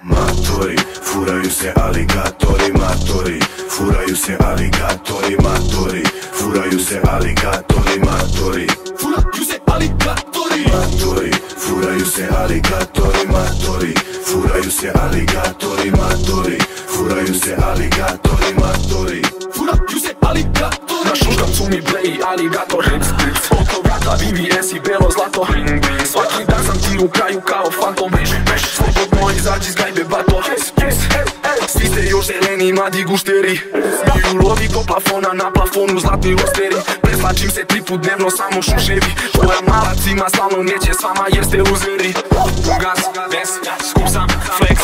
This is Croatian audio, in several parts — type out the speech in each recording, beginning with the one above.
Matori, furaju se aligatori, matori, furaju se aligatori, matori, furaju se aligatori, matori, furaju se aligatori, matori, furaju se aligatori, matori, furaju se aligatori, matori, furaju se aligatori, matori, furaju se aligatori. Na šuškavcu mi bleji aligator, oko vrata VVS i belo zlato. Svaki dan sam ti u kraju kao fantom. Slobodno izađi s gajbe bato. Svi ste još zeleni mladi gušteri, smiju lovi do plafona, na plafonu zlatni losteri. Preslačim se 3 put dnevno, samo šuševi. Tvoja mala cima stalno neće s vama jer ste luzeri. Gas, ves, skup sam, flex,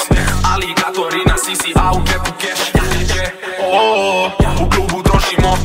aligatori na sisi, a u kepu keš. U klubu trošimo.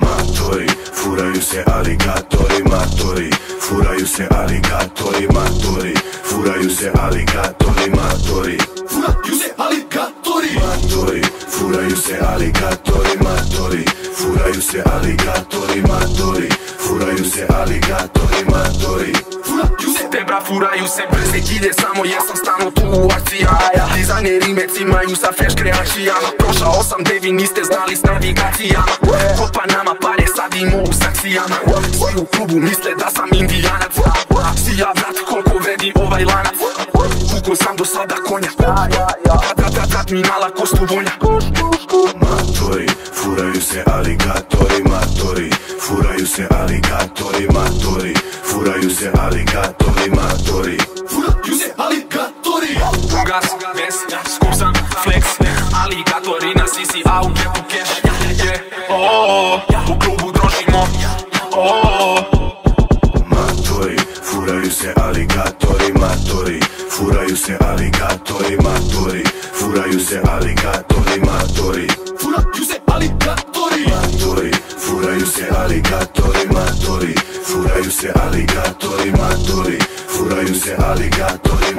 matori, furaju se aligatori, matori, furaju se aligatori, matori, furaju se aligatori, matori, Furaju se aligatori, matori, furaju se aligatori, matori, furaju se aligatori, matori, furaju se aligatori, matori, furaju se Tebra furaju se brze kilje, samo jer sam stano tu u akcija. Dizajneri me cimaju sa fresh kreacijama. Prošao sam devi, niste znali s navigacijama. Kopa nama pare, sadimo u saksijama. Svi u klubu misle da sam indijanac. Sija vrat, koliko vredi ovaj lanac. Pukao sam do sada konja. Dat mi nala kostu vonja. matori, furaju se aligatori, matori, furaju se aligatori, matori, furaju se aligatori, matori, furaju se aligatori, Gas, ves, skup sam, flex, aligatori na sisi, a u kepu keš. U klubu trošimo. matori, furaju se aligatori, matori, furaju se aligatori, matori, furaju se aligatori, matori, furaju se aligatori, matori, furaju se aligatori, matori, furaju se aligatori, matori, furaju se aligatori,